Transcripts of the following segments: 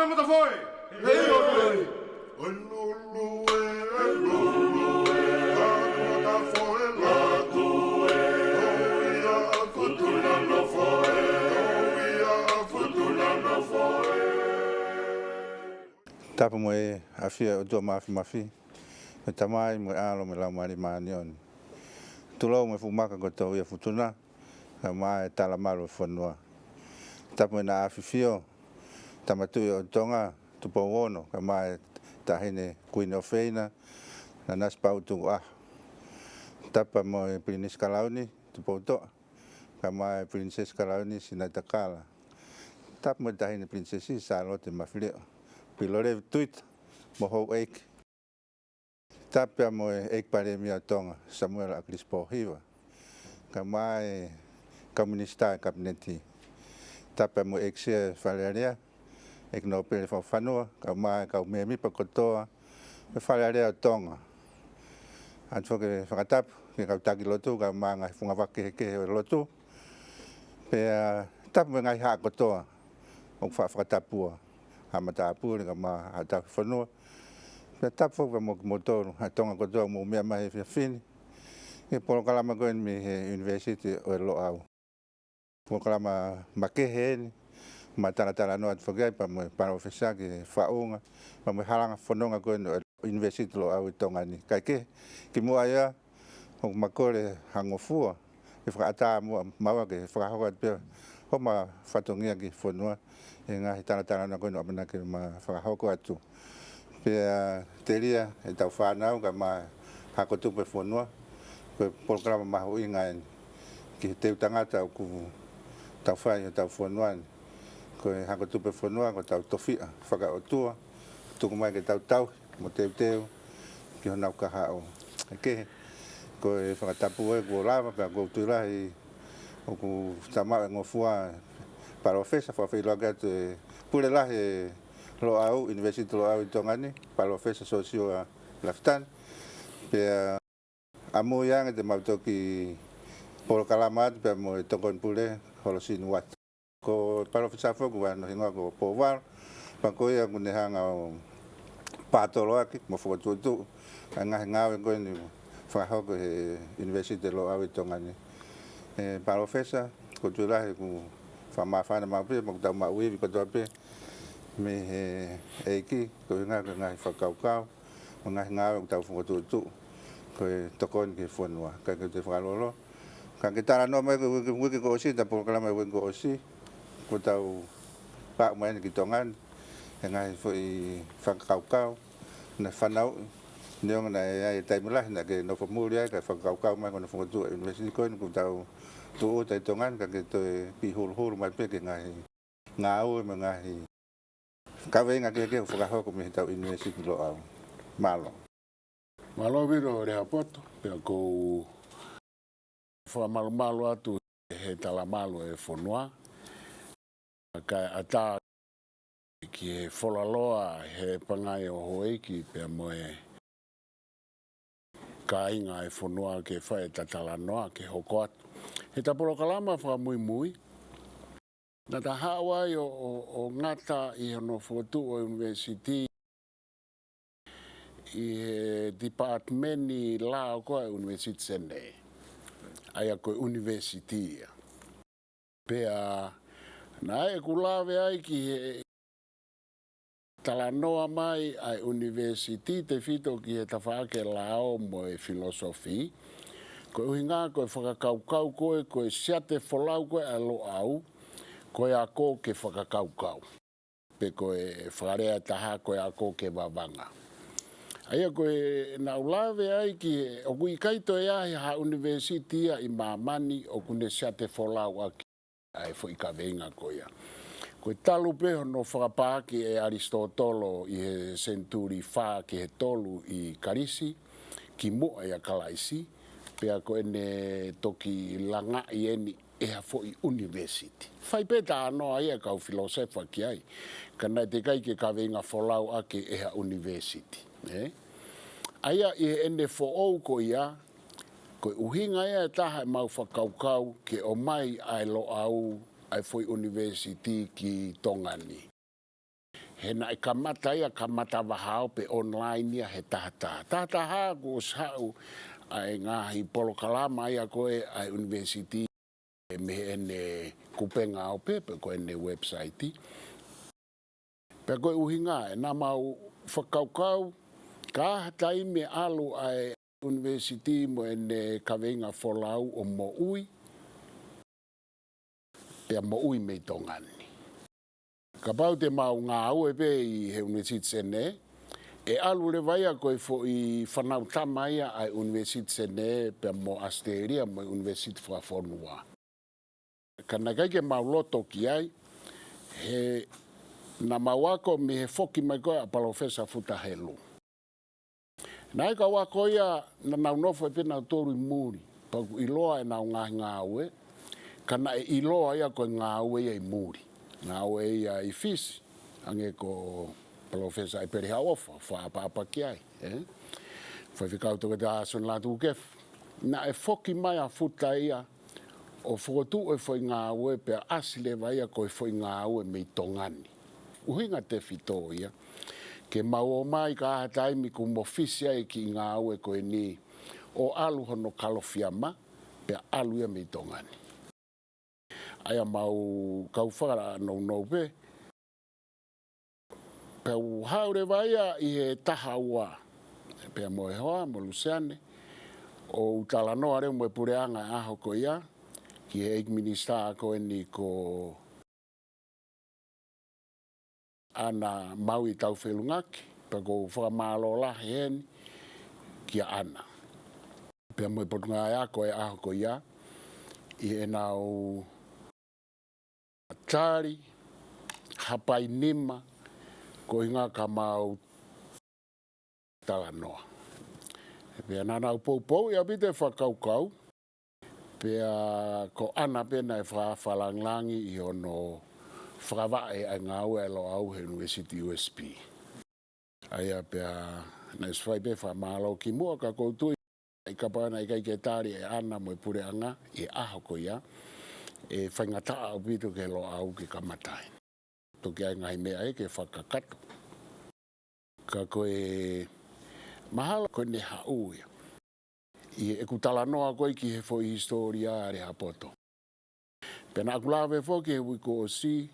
tangata foi. Hei oi. Tapa mo e afia o tua mafi. Me tamai mo alo me la mari manion. Tulo me fumaka ko to ia futuna. Ka mai tala MALO fonua. Tapa na afifio. Tamatu o Tonga Tupou-mo-Lotuma ka mai tahine kuino feina na nas pautu a. Tapa mo e prinis kalauni Tupou-to. Ka mai princess kalauni sinatakala. Tapa mo tahine princesi salote mafilio. Pilore tuit mo ho ek. Tapia mo ek pare mia Tonga Samuel Akrispo hiva. Ka mai komunista kabineti. Tapia mo ek se faleria ek no pele fanua ka mai ka memi pakotoa me faleria Tonga. Anfo ke fakatap ke ka taki lotu ka manga funga vake ke lotu. Pe tap me ngai ha kotoa. O fakatapua. Amata apu ka ma ata fanua. Pe tap fo mo motor Tonga kotoa mo mea mai fini. E por kalama ko mi university o Loau. Por kalama makehe ma talatala no advogai pa mo para ofisa ke faunga pa mo halanga fononga ko no university Loau Tonga ni. Kai ke mo aya o makore hangofua. E ata mo mawa ke hoka pe ho ma fatongia ke fonua. E nga talatala no ko no abana ke ma hoka atu. Pe teria e tau whanau ka ma hakotu pe fonua. Pe programa mahu inga ki te tangata o ku tau whai tau fonua. Ko hakotu pe fonua ko tau tofia whakaotua. Tuku mai ke tau mo teu ki honau ka hao. Ke ko e whakatapu e ko lava pe ko turahi o ku tamau ngofua para ofesa whawhiloga te pule lahi Loau University Loau Tonga ni para ofesa Siosiua Lafitani. Pe amu yang te mautoki por kalamat pe mo tokon pule Holosini Uata. Ko para ofesa fo ko no hinga ko Pouvalu pa ko ia ko nehanga o patoloaki mo fo tu nga ko ni fa ho ko University Loau Tonga ni. Para ofesa ko tulahi ko fa mafana mape mo ta maui ko to me eki ko nga Fakakaukau nga tau fo tu ko tokon ke fonua ka ke te falolo ka ke tara no mai ko si ta programa ko si ko tau pa mai ki tongan nga fo i Fakakaukau na fanau neong na ai tai mula na ke no fo mulia ka Fakakaukau mai ko no fo tu university ko tau tu tai tongan ka ke to pi hul mai pe ke nga o nga ka venga ke foka ko mi tau university Loau MALO. MALO viro Lehaapoto pe ko fa malo atu he tala malo e fonua ka ata ki folaloa he pangai o hoeki pe mo e ka inga e fonua ke fa e tatalanoa ke hoko atu he tapolo kalama fa mui na ta hawa o ngata i no fotu o university i departmenti Lao ko university sene ai ko university pe na e kulave ai ki talanoa mai ai university te fito ki e tafake Lao mo e filosofi ko hinga ko Fakakaukau ko siate folau ko a Loau ko ia ko ke Fakakaukau pe ko e whakarea taha ko ia ko ke wawanga. Aia ko e na ulave ai ki o kui kaito e ahi ha university i mamani o kune siate folau aki ai fo i ka venga ko ia. Ko talu peho no whakapaki e Aristotolo i he centuri wha ki he tolu i Karisi ki mua ia kalaisi pea ko ene toki langa i eni e fo i university. Fai peta ano ai kau filosofa ki ai. Kana te kai ke ka venga folau ake e university. Aia i ene fo ou ko ia ko uhinga ia taha mau whakaukau ke o mai ai Loau ai foi university ki Tonga ni. he na kamata ia kamata wahao pe online ia he tahata. Tahata ko sao ai ngahi polo kalama ia koe ai university me ene kupenga au pepe ko ene website. Pe koe uhinga e na mau whakaukau ka hatai me alu ai university mo ene kawenga folau o mo ui. Pe mo ui me tongani. Ka pau te mau ngā ue pe i he university sene, e alu le vai a koe fo i whanau tama ia ai university sene pe mo Asteria mo university Fakafonua. Ka na kai ke mau loto ki ai, he na mau ako me he foki mai koe a palofesa futahelu. Na eka wako ia na nau nofo e pena toru i muri, paku iloa e nau ngā ue, ka na e iloa ia koe ngā ue ia i muri. Ngā ue ia i fisi, ange ko profesa e pere haofa, whaapapa ki ai. Whai whikau toke te ason lātu kef. Na e foki mai a futa ia, o whotu e whai ngā ue pe asile vai a koe whai ngā ue mei tongani. Uhinga te whito ia, ke mau o mai ka hataimi ku mo fisi ai ki ngā ue koe ni, o alu hono kalofiama, pe alu ia mei tongani. Aia mau kau whara nou pe. Pau haure vaia i he taha ua. Pea mo e hoa, mo Luciane. O utalanoa reo mo e pureanga e aho ko ia. Ki he eik minista ko e ni ko ana mau i tau whelungaki. Pea ko whakamalo lahi heni ki a ana. Pea mo e potunga e ako e aho ko ia. I e nau tari, hapai nima, ko inga ka mau talanoa. Pea nana upou ia bite whakaukau. Pea ko ana pena e whawhalanglangi i ono whakawae ai ngā ue e Loau he University USP. Aia pea na iswai pe MALO ki mua ka koutui. I kapana i kai ke tari e ana mo i pureanga i aho ko ia. E whaingataa au pito ke Loau ki kamatai. Toki ai ngai mea e ke whakakato. Ka koe mahala koe ne hauia. I e kutalanoa koe ki he fo i historia a Lehaapoto. Pena akulawe fo ki he wiko o si.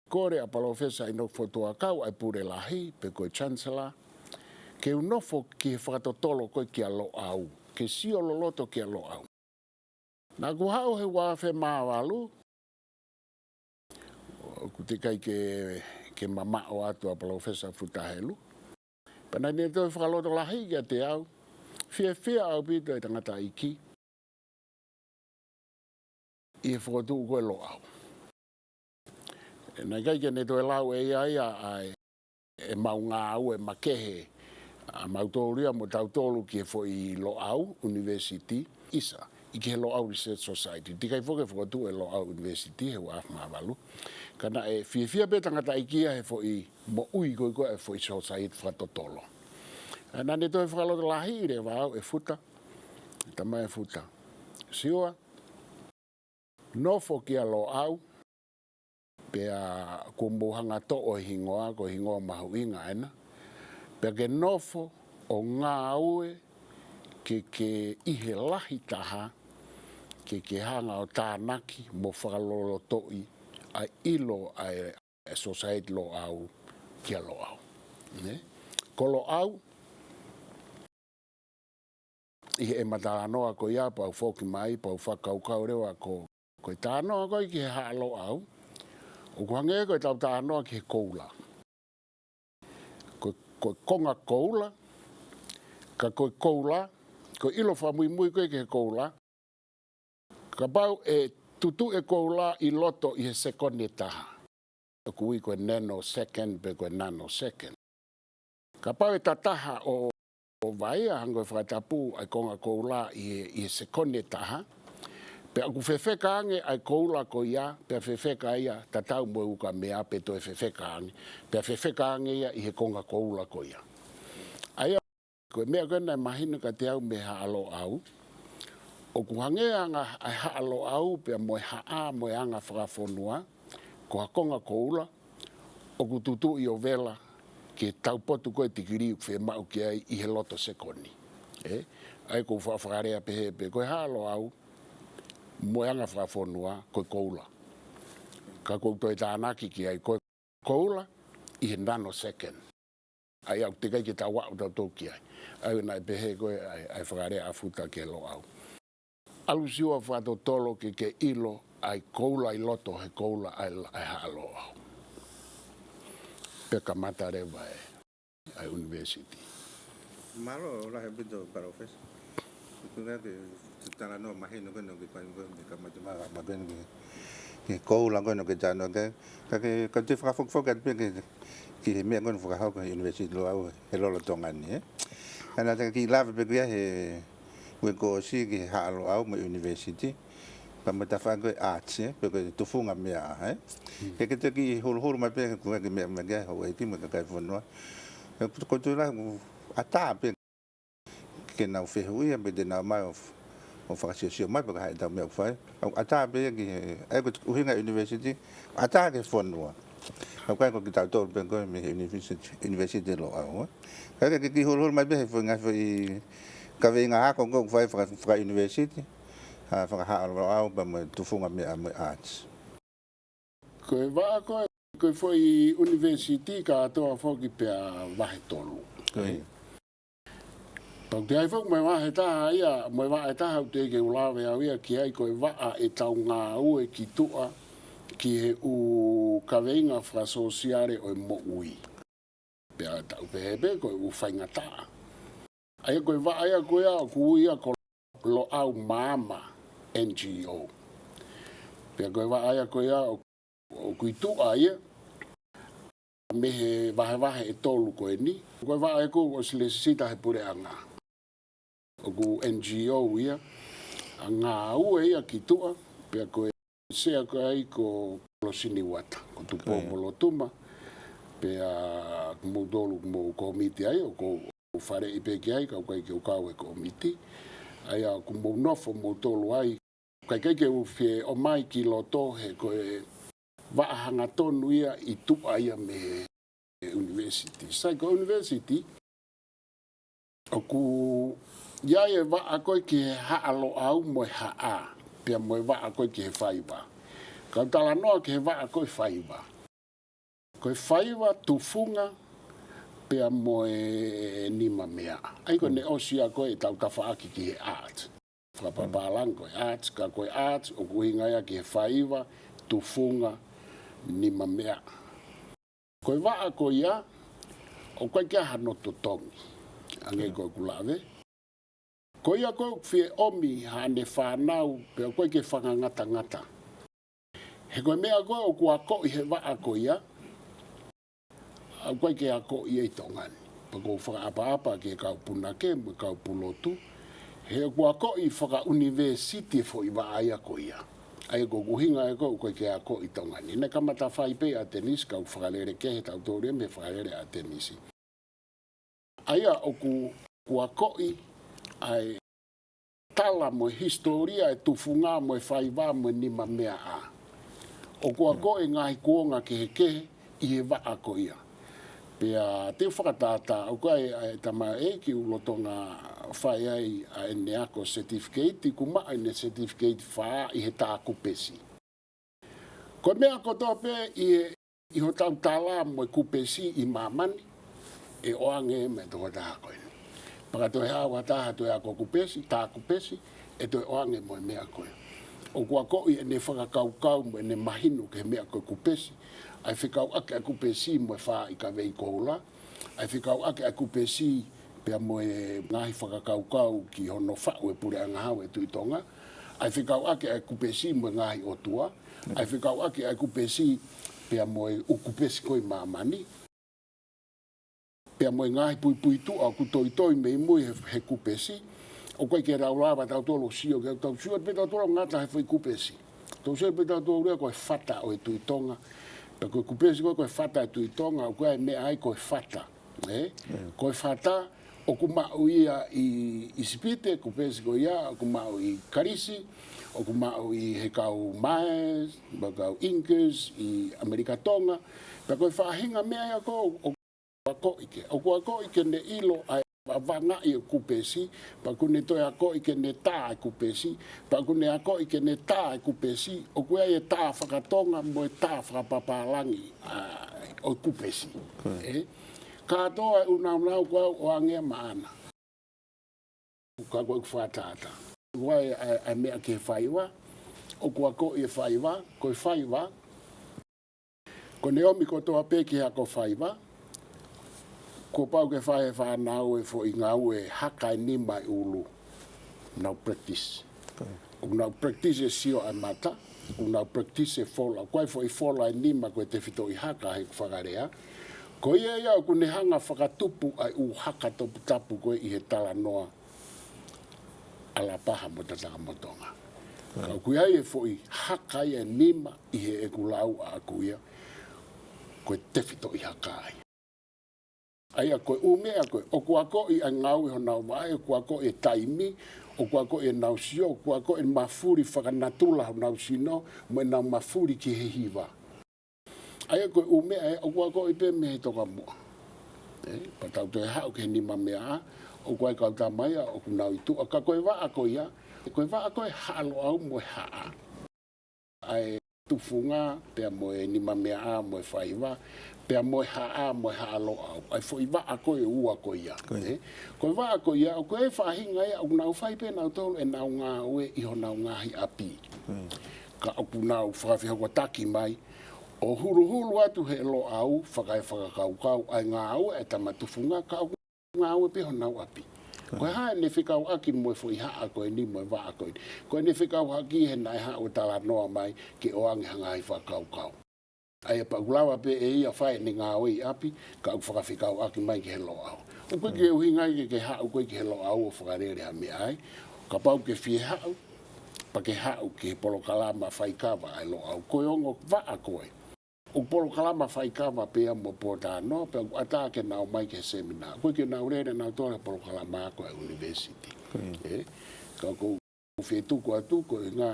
Kore a palofesa i nofo toa kau ai pure lahi pe koe chancellor. Ke unofo ki he whakatotolo koe ki a Loau. Ke sio loloto ki a Loau. Nā kuhau he wafe Pouvalu. Ku te kai ke mama o atu a palofesa futahelu. Pena ni toi whakaloto lahi ki a te au. Fia au pito e tangata iki. I e whakatu koe Loau. Nā kai ke ne toi lau e ia ai e mau ngā au e makehe. A mautouria mo tautolu ki e fo i Loau University isa. I ke Loau Research Society. Tikai whoke whakatu e Loau University he waf Pouvalu. Kana e fia pe tangata ikia he fo i mo ui koe e fo i society whakatotolo. Nā ne toi whakaloto lahi re wau e futa. Tama e futa. Siua. Nofo ki a Loau. Pea kumbuhanga to o hingoa ko hingoa mahu inga ena. Pea ke nofo o ngā ue ke ihe lahi taha ke hanga o tānaki mo whakalolo toi a ilo a society Loau ki a Loau. Ko Loau i e matalanoa ko ia pau whoki mai pau whakaukau rewa ko i tānoa ko i ki he haa Loau. O kuhange ko i tau tānoa ki he koula. Ko konga koula. Ka koe koula. Ko ilo whamui ko i ki he koula. Ka pau e tutu e koula i loto i he sekondi taha. Kui koe nanosecond pe koe nanosecond. Ka pau e tataha o vai a hango e whakatapu ai konga koula i he sekondi taha. Pe aku whewheka ange ai koula ko ia, pe whewheka ia, tatau mo uka mea pe to e whewheka ange. Pe whewheka ange ia i he konga koula ko ia. Aia, koe mea koena e mahina ka te au me haa Loau. O kuhange anga ai haa Loau pe mo e haa mo e anga Fakafonua, ko ha konga koula, o ku tutu I o vela ke taupotu koe tikiri whe mau ki ai I he loto sekoni. Ai ko whaafarea pehe pe koe halo au moeanga whaafonua koe koula. Ka kou toi tānaki ki ai koe koula I he nanosecond. Ai au te kai ki tā wau tau tōki ai. Ai nai pehe koe ai whakarea afuta ke lo au. Alu siua whato tolo ke ilo ai koula I loto he koula ai halo au. Peka mata rewa ai university. MALO la he bito parofes. Kuna ke tala no mahino kono ke pai ke matema mageno ke koula kono ke tano ke ka te fok ki me kono foka hau university lo au he lo Tonga ni. Ana te ki lava pe he we ko si ki halo au mo university. Pa mata fa ko arts pe ko tu funga me a ke te ki hol ma pe ko ke me ga ho e ti mo ka fonua. Ko tu la ata pe ke na fe hui be de na mai of Siosiua mai ba ha da me fa ata be ki e ko uhinga university ata ke fonua ko ko ki ta to be ko me university lo a ka ke ki hol mai be fo nga fo ka ve nga ko fa university ha fa ha lo a ba me tu funga me arts Koe waa koe foi university ka atoa foki pea wahe tolu. Pau te haifok mai wahe taha ia, mai wahe taha u te ke ulawe au ia ki ai koe waa e tau ngā ue ki tua ki he u kaweinga whasosiare o mo ui. Pea tau pehepe koe u whainga taa. Aia koe waa ia koe au ku ia ko Loau Mama NGO. Pea koe waa ia koe au o kui tua ia me he wahe e tolu koe ni. Koe waa e ko o sile sita he pure anga. O ku NGO ia. A ngā ue ia ki tua. Pea koe sea koe ai ko Holosini Uata. Ko Tupou-mo-Lotuma. Pea kumu tolu kumu komiti ai. O ko whare I peki ai. Kau kai ke ukau e komiti. Ai a kumu nofo mo tolu ai. Kai ke uwhie o mai ki loto he koe waahanga tonu ia I tua ia me university. Sai ko university, o ku iae waa koe ki he haalo au mo haa, pia mo waa koe ki he whaiwa. Ka tala noa ki he waa koe whaiwa. Koe whaiwa tufunga, pia mo nima mea. Ai koe ne osia koe tau tawhaaki ki he art. Whapapalang koe arts, ka koe arts, o kuhinga ia ki he whaiwa, tufunga, nima mea. Koe waa koe ia, o koe kia hanoto tongi. Ange koe kulawe. Koe ia koe whie omi hane whanau, pe koe ke whanga ngata. He koe mea koe o kua koi he waa koe ia, a koe ke a koi ei tongani. Pa ko whakaapa ke kau punake, mo kau pulotu. He kua koi whaka university fo I waa ia koe ia. Ai ko kuhinga e koe ke a koi tongani. Ne kamata whaipe a tenis, kau whakalere kehe tau tōre me whakalere a tenisi. Aia o kua koi ai tala mo historia e tufunga mo whaiva mo nima mea a. O kua koi ngahi kuonga kehe I he waa ko ia. Pea te whakatata, o koe tama ki ulotonga whai ai a ene ako certificate, kuma ene certificate whaa I he tāku pesi. Ko mea ko tope I ho tau tala mo kupesi I mamani, e oange me toko taha koe. Paka toi hawa taha toi ako kupesi, tāku pesi, e toi oange mo mea koe. O kua koi ene Fakakaukau mo ene mahinu ke mea koe kupesi, ai whikau ake a kupesi mo whaa I ka vei koula, ai whikau ake a kupesi pia mo ngahi Fakakaukau ki hono whau e pure anga hau e tui Tonga, ai whikau ake a kupesi mo ngahi otua, ai whikau ake a kupesi pia mo ukupesi koe mamani, pia mo ngahi pui tua ku toi me mui he kupesi, o koe ke raulawa tau tolo sio, ke tau sio pe tau tolo ngata he whai kupesi. Tau sio pe tau tolo rea koe whata o e tui Tonga, pe koe kupesi koe whata e tui Tonga, o koe mea ai koe whata. Koe whata o ku mau ia i sipite, ku pesi ko ia, o ku mau i karisi, o ku mau i he kau maes, ma kau Incas, i Amerika Tonga, pa koe whahinga mea ia ko, o ko ike. O ko ike ne ilo ai vanga i ku pesi, pa kune toi ako ike ne tā i ku pesi, pa kune ako ike ne tā i ku pesi, o kua e tā whakatonga mo e tā whakapapalangi o ku pesi. Katoa unau kwa o angia maana. Ka ko whatata. Wai a mea ke whaiwa, o kua ko e whaiwa, ko e whaiwa, ko neomi ko toa peki ha ko whaiwa, ko pau ke whae whanau e fo i ngau e haka e nima i ulu. Nau practice. Nau practice e sio a mata, nau practice e fola. Koe fo i fola e nima ko e te whito i haka he whakarea, ko ia ia o kune hanga whakatupu ai u haka topu tapu koe i he tala noa ala paha mo tatanga mo Tonga. Ka kuia e fo i haka ia nima i he e kulau a kuia koe te whito i haka ai. Aia koe umea koe, o kua ko i a ngau i honau mai, o kua ko e taimi, o kua ko e nau sio, o kua ko e mafuri whakanatula honau sino, mo e nau mafuri ki he hiwa. Aia koe umea o kua ko i pe me he toka mua. Patau te hau ke nima mea, o kua i kau tamaya, o kunau i tu, o ka koe waa koe ia, koe waa koe halo au mo e haa. Ai tufunga, pea mo e nima mea mo e whaiwa, pea mo e haa mo e halo au. Ai fo i waa koe ua koe ia. Koe waa koe ia, o koe e whahinga ia, o kunau whaipe nau tolu e nau ngā ue iho nau ngāhi api. Ka o kunau whakawhiha kua taki mai, o huru atu he lo au, whakai whakakaukau, ai ngā au e tamatufunga, ka o ngā au e peho nau api. Koe hae ne whikau aki mo e fo i haa koe ni mo e waa koe. Koe ne whikau haki he nai haa o tala noa mai ke o angi hanga i whakaukau. Ai e pa ulawa pe e ia whae ni ngā au i api, ka o whakawhikau aki mai ki he lo au. O koe ke uhingai ke haa o koe ki he lo au o whakarere ha mea ai, ka pau ke whie hau, pa ke hau ke polo kalama whaikawa ai lo au. Koe ongo waa koe. O polo kalama whaikawa pea mo pōtā no, pea ata ke nau mai ke seminar. Koe ke nau rere nau tōre polo kalama ako e university. Ka ko whetuku atu ko e ngā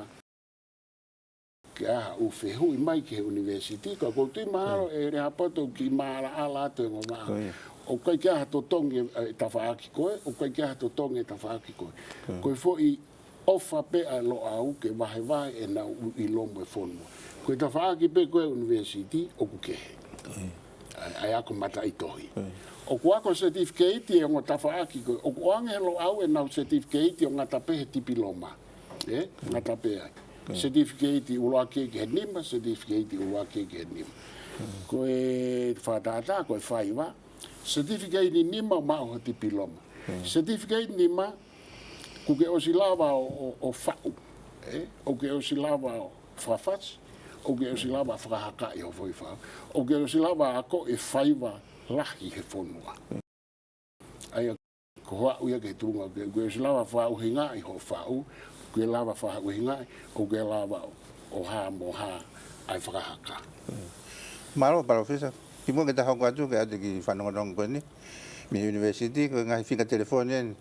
ke aha u whehui mai ke university. Ka ko tui maharo e Lehaapoto ki maara ala atu e ngō maa. O kai kia hato tongi e Afeaki koe, o kai kia hato tongi e Afeaki koe. Koe fo i ofa pe a lo au ke wahe e nau i lomo e whonua. Koe Afeaki pe koe university o ku kehe. Ai ako mata i tohi. O ku ako certificate e o ngā Afeaki koe. O ku angelo au e nau certificate o ngā tapehe tipiloma. Ngā tapehe ai. Certificate uloake ke he nima, certificate uloake ke he nima. Koe whatata, koe whaiwa. Certificate ni nima o mao ha tipiloma. Certificate nima ku ke o silawa o whau. O ke o silawa o whawhats. O ke o silawa whakahaka i ho foi whau. O ke o silawa ako e whaiwa lahi he whonua. Aia ko hoa uia ke turunga. Ke o silawa whau hinga i ho whau. Ke lawa whau hinga o ke lawa o ha mo ha ai whakahaka. MALO parofisa. Ki mo ke ta hau atu ke ate ki whanongonong koe ni. Mi university ko ngai whika telefonien.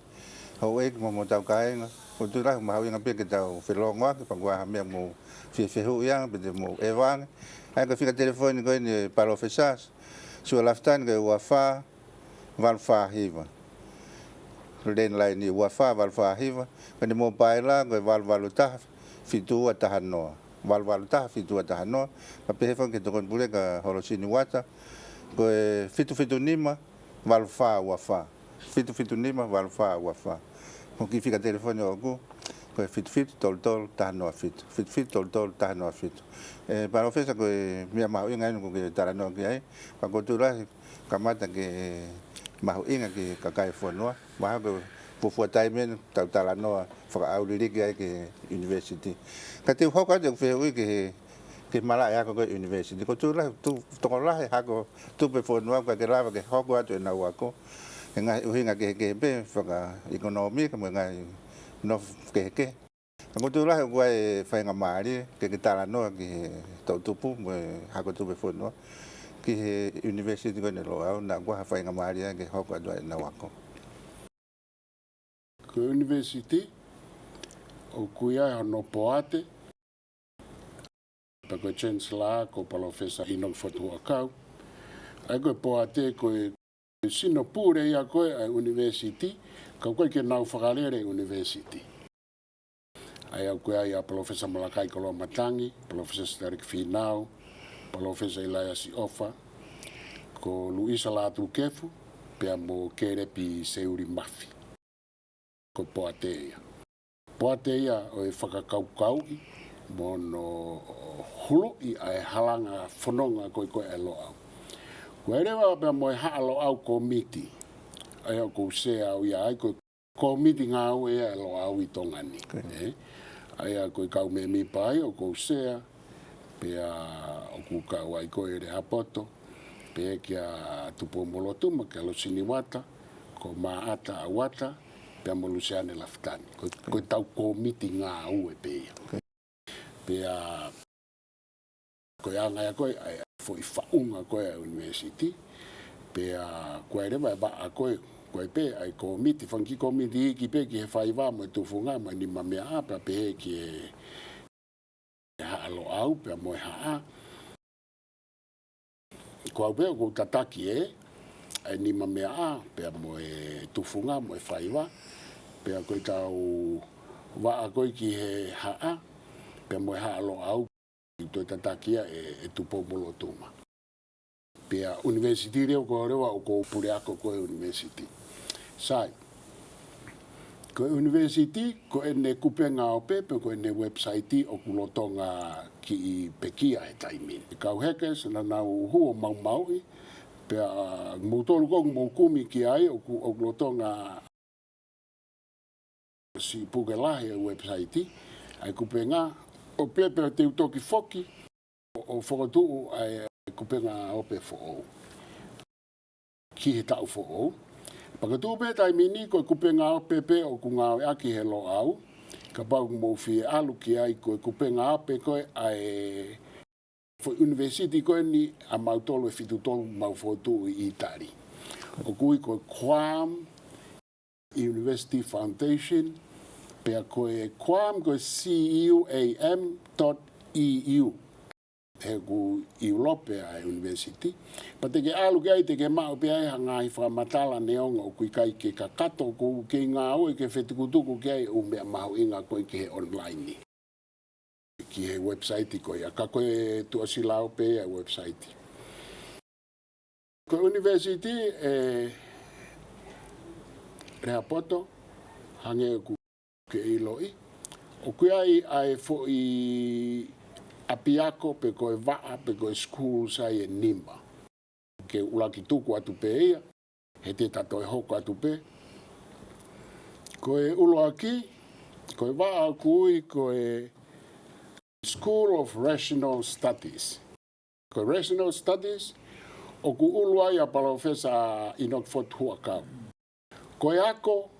Hau e mo tau kaenga. O tu rahu mahau inga pe ke tau whelongoa ke pangua hamea mo whiwhehu ianga pe te mo ewanga. Ai ka whika telefoni koe ni parofisas. Sua Lafitani ke uawha walwha hiva. Len lai ni uawha walwha hiva. Ka ni mo paila koe walwalu taha fitua taha noa. Walwalu taha fitua taha noa. Ka pehefan ke tokon pule ka Holosini Uata. Koe fitu nima walwha uawha. Fitu nima walwha uawha. Hoki whika telefoni o ku. Koe fitu tol taha noa fitu. Fitu tol taha noa fitu. Parofesa koe mia mahu inga inu ke tara noa ki ai. Pa koturahi kamata ke mahu inga ki kakai whanua. Maha koe pufua taimen tau tala noa whakaauliriki ai ke university. Ka te hoka te whehui ke mala e ako koe university. Koturahi tokolahi hako tupe whanua ka ke lawa ke hoko atu e nau ako. E ngai uhinga ke pe whaka ekonomi ka mo ngai no ke. Ko tu la ko e whainga maari ke tala noa ki tau tupu mo hako tupe whanua ki he university ko ne Loau na ko whainga maari ke hoko atu e nau ako. ko university o kuia no poate pa ko chancellor ko professor Inok Fotuakau ai ko poate ko sino pure ia ko a university ka ko ke nau whakalere university ai au kuia ia professor Malakai Kolo Matangi professor Starik Finau professor Elias Ofa ko Luisa Latu Kefu pea mo kere pi seuri mafi ko poate ia o e whakakaukau mo no hulu i ai halanga whanonga ko e Loau. Ko e rewa pea mo e haa Loau komiti ai au ko se au ia ai ko komiti ngā au e Loau i Tongani. Ai au ko kau me mi pai o ko se pea o ku kau ai ko e Lehaapoto pea kia Tupou-mo-Lotuma kia Holosini Uata ko Uata pea mo Luciane Lafitani ko tau komiti ngā au e pea pea ko anga ya ko ai foi faunga ko e university pea ko e rewa ba ko pe ai komiti fanki komiti ki pe ki fai va mo tu funga ma ni ma me apa pe ki ha Loau pea mo ha ko be ko tataki ai ni ma me a pea mo e tu funga mo e fai va pea ko tau va ko ki he ha pea mo ha Loau to tatakia e Tupou-mo-Lotuma pea university reo ko rewa o ko pure ako ko university sai ko university ko ene kupenga o pepe ko ene website o kulotonga ki pekia e taimin kau hekes na nau huo mau pea mutolu ko mo kumi ki ai o kulotonga si pugelahe website ai kupenga o pepe te utoki foki o whakatu ai kupenga ope fo ki he tau fo pakatu pe tai mini ko kupenga ope pe o kunga aki he Loau ka pau mo fi alu ki ai ko kupenga ope ko ai fo university ko ni a mautolo e fitutolo mau fotu i Itali o kui ko Quam University Foundation pea ko e Quam ko CUAM.EU e ku Europe a university pa te ke alu ke ai te ke mau pe ai hanga i whamatala neonga o kui kai ke kakato ko ke ngā o ke whetikutuku ke ai o mea mahu inga ko ke he online ni ki he website ko ia ka ko e tuasilao pe a website ko university Lehaapoto hange ku ke iloi o kui ai fo i apiako pe ko e vaa pe ko e school sai e nima ke ulaki tuku atu pe ia he te tato e hoko atu pe ko e ulo aki ko e vaa kui ko e School of Rational Studies ko Rational Studies o ku ulu ai a professor Inok Fotuakau ko e ako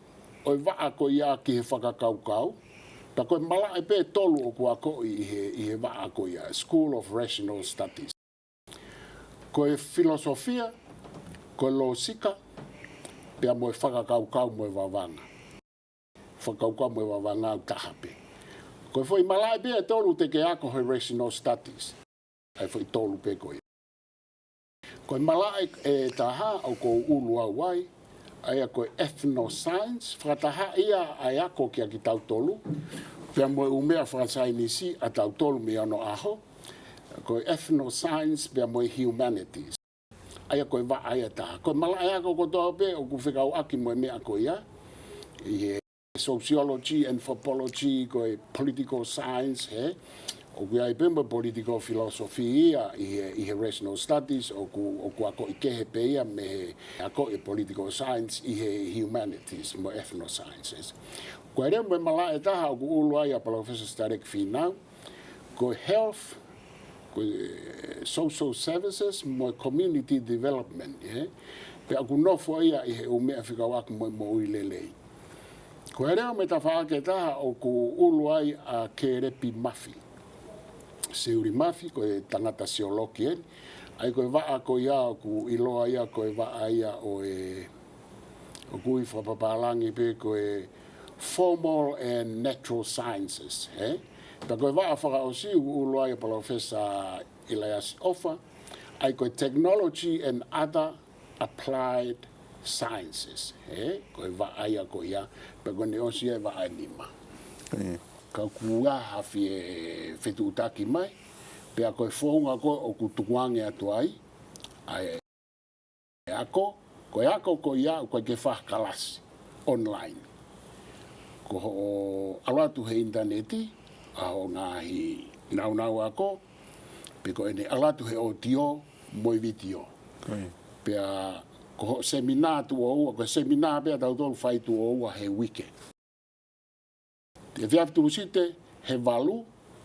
o e vaa ko ia ki he Fakakaukau ta ko mala e pe tolu o ku ako i he vaa ko ia School of Rational Studies ko e filosofia ko losika pe mo e Fakakaukau mo e vavanga Fakakaukau mo e vavanga tahape ko foi mala e pe tolu te ke ako he Rational Studies ai foi tolu pe ko ko mala e taha o ko ulu awai ai ko ethnoscience frataha ia ai ako ki aki tautolu pea mo umea fransainisi a tautolu me ano aho ko ethnoscience pea mo humanities ai ko va ai ta ko mala ai ko to pe o ku fika aki mo me ako ia i sociology, anthropology ko political science he o ku ai pe political philosophy i rational studies o ku ako ke he pe ia me ako political science i humanities mo ethnosciences ko ere mo mala e taha o ku ulu ai a professor Starik Finau ko health ko social services mo community development pe aku no fo ia i o me afika wa mo ilelei ko ere mo ta fa ke taha o ku ulu ai a kerepi mafi seuri mafi ko e tangata sioloki ai ko va ko ia ku iloa ia ko va ia o ku i fa papalangi pe ko formal and natural sciences. Pa koe waa whakaosi uloa i Professor Elias Offa, ai koe technology and other applied sciences. Koe waa aia koe ia, pa koe ne osi e waa anima. Ka kua hafi e whetu utaki mai, pea koe whonga koe o kutuange atu ai ako koe ia koe ke whakalasi online. Ko ho alatu he interneti, aho ngahi nau ako, pe koe ne alatu he o tio, moi vitio. Pea ko ho seminar tu o ua, koe seminar pea tau tolu whai tu o ua he weekend. Te whiaftu usite he valu,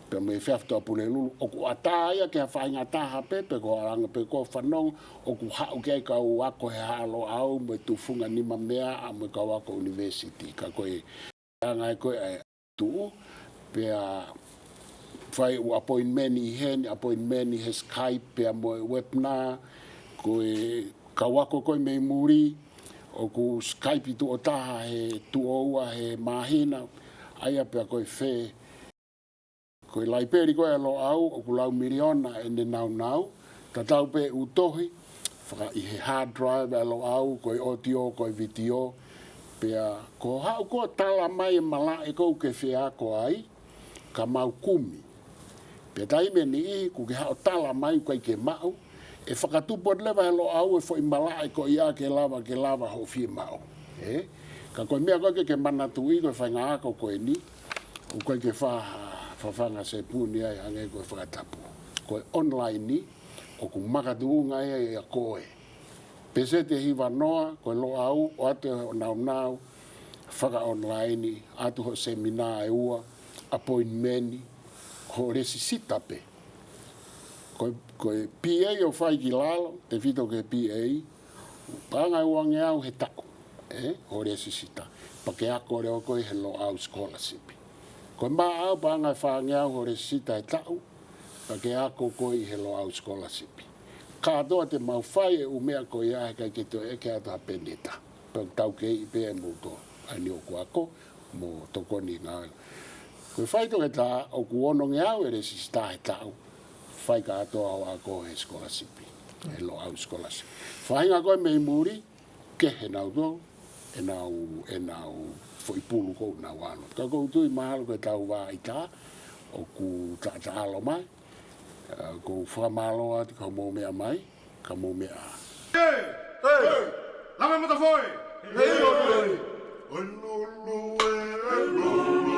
pe me whiaftu apune lulu, o ku ataia ke whainga taha pe ko aranga pe ko whanong, o ku hau ke ka wako he halo au, me tu funga nima mea, a me ka wako university, ka koe ngai koe e tuu, pea whai u appointment i hen, appointment i he Skype, pea mo webinar, koe ka wako koe me muri, o ku Skype i tu o taha he tu o ua he mahina, aia pea koe whē, koe laiperi koe alo au, o ku lau miriona e ne nau, ta tau pe utohi, whaka i he hard drive alo au, koe audio, koe video, pea ko hau ko tala mai e mala e kou ke whea ko ai, ka mau kumi. Pea taime ni i, ku ke hau tala mai koe ke mau, e whakatupot lewa alo au e fo i mala e ko ia ke lava ho fie mau. Ka koe mea koe ke manatu i koe whainga ako koe ni, o koe ke whawhanga se puni ai ange koe whakatapu. Koe online ni, o ku makatu unga e a koe. Pese te hiwa noa, koe lo au, o ate o nau, whaka online ni, atu ho seminar e ua, appointment, ho resi sitape. Koe PA o whai ki lalo, te whito ke PA, panga uange au he tau. O resi sita. Pa ke ako reo koe he lo au scholarship. Koe maa au panga whange au ho resi sita he tau, pa ke ako koe he lo au scholarship. Ka toa te mau whai e umea koe ia he kai ke to eke ata pendeta. Pa tau ke i pe e muto ani o ako mo tokoni ngā. Koe whai toke tā o ku ononge au e resi sita he tau, whai ka atoa o ako he scholarship. He lo au scholarship. Whainga koe me i muri, ke he nau tō, e nau whaipulu kou nau alo. Ka kou tui mahalo koe tau wā i tā, o ku ta alo mai, ko whamalo ati ka mō mea mai, ka mō mea a. Lame mata foi! Hei o rei! Olulu e lulu!